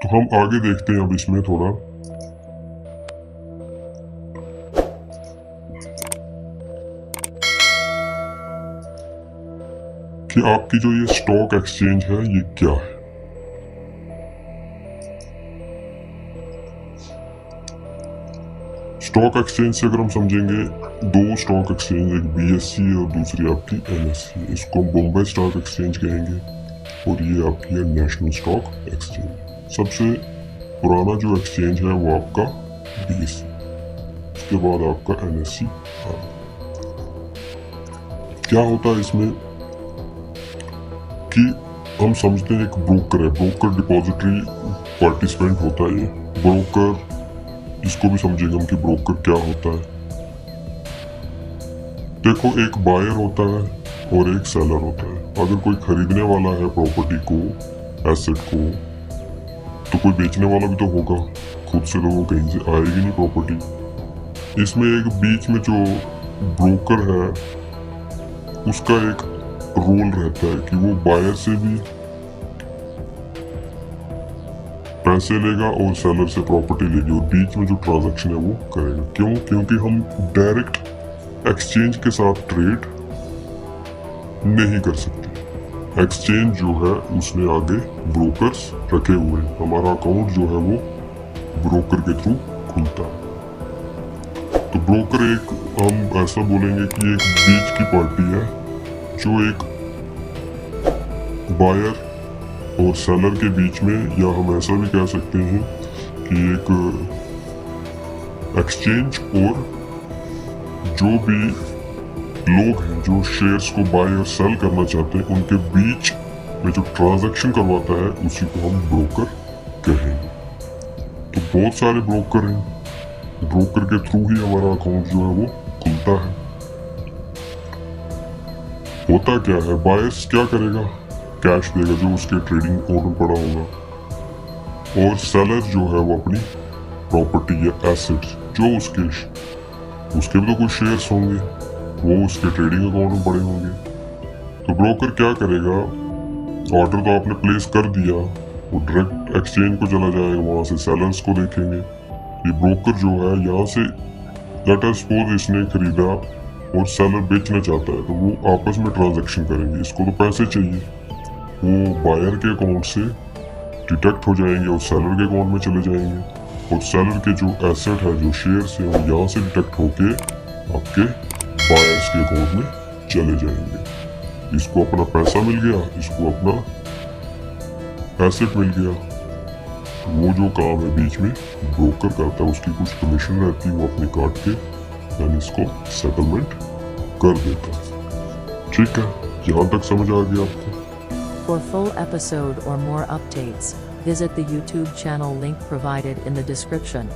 तो हम आगे देखते हैं अब इसमें थोड़ा कि आपकी जो ये स्टॉक एक्सचेंज है ये क्या है। स्टॉक एक्सचेंज से अगर हम समझेंगे, दो स्टॉक एक्सचेंज, एक बीएससी और दूसरी आपकी एनएससी। इसको हम बॉम्बे स्टॉक एक्सचेंज कहेंगे और ये आपकी है नेशनल स्टॉक एक्सचेंज। सबसे पुराना जो एक्सचेंज है वो आपका बीएससी, उसके बाद आपका एनएससी। क्या होता है इसमें कि हम समझते हैं एक ब्रोकर है, ब्रोकर डिपॉजिटरी पार्टिसिपेंट होता है। ये ब्रोकर, इसको भी समझेंगे हम कि ब्रोकर क्या होता है। देखो, एक बायर होता है और एक सेलर होता है। अगर कोई खरीदने वाला है प्रॉपर्टी को, एसेट को, तो कोई बेचने वाला भी तो होगा। खुद से तो वो कहीं से आएगी नहीं प्रॉपर्टी। इसमें एक बीच में जो ब्रोकर है उसका एक रोल रहता है कि वो बायर से भी पैसे लेगा और सेलर से प्रॉपर्टी लेगी और बीच में जो ट्रांजैक्शन है वो करेगा। क्यों? क्योंकि हम डायरेक्ट एक्सचेंज के साथ ट्रेड नहीं कर सकते। एक्सचेंज जो है उसने आगे ब्रोकर्स रखे हुए हैं। हमारा अकाउंट जो है वो ब्रोकर के थ्रू खुलता है। तो ब्रोकर एक, हम ऐसा बोलेंगे कि एक बीच की पार्टी है जो एक बायर और सेलर के बीच में, या हम ऐसा भी कह सकते हैं कि एक एक्सचेंज और जो भी लोग हैं जो शेयर्स को बाय और सेल करना चाहते हैं उनके बीच में जो ट्रांजैक्शन करवाता है उसी को हम ब्रोकर कहेंगे। तो बहुत सारे ब्रोकर हैं, ब्रोकर के थ्रू ही हमारा अकाउंट जो है वो खुलता है। होता क्या है, बायर्स क्या करेगा, कैश देगा जो उसके ट्रेडिंग अकाउंट में पड़ा होगा, और सेलर जो है वो अपनी प्रॉपर्टी या एसेट्स जो उसके भी तो कुछ शेयर्स होंगे, वो उसके ट्रेडिंग अकाउंट में पड़े होंगे। तो ब्रोकर क्या करेगा, ऑर्डर तो आपने प्लेस कर दिया, वो डायरेक्ट एक्सचेंज को चला जाएगा, वहां से सेलर्स को देखेंगे। ये ब्रोकर जो है यहाँ से, लेट अस सपोज इसने खरीदा और सेलर बेचना चाहता है, तो वो आपस में ट्रांजैक्शन करेंगे। इसको तो पैसे चाहिए, वो बायर के अकाउंट से डिडक्ट हो जाएंगे और सेलर के अकाउंट में चले जाएंगे, और सेलर के जो एसेट है, जो शेयर्स है, वो यहाँ से डिडक्ट होके आपके बायर्स के अकाउंट में चले जाएंगे। इसको अपना पैसा मिल गया, इसको अपना एसेट मिल गया। वो जो काम है बीच में ब्रोकर करता है, उसकी कुछ कमीशन रहती है, वो अपने काट के यानी इसको सेटलमेंट कर देता है। ठीक है, यहाँ तक समझ आ गया आपको? For full episode or more updates, visit the YouTube channel link provided in the description.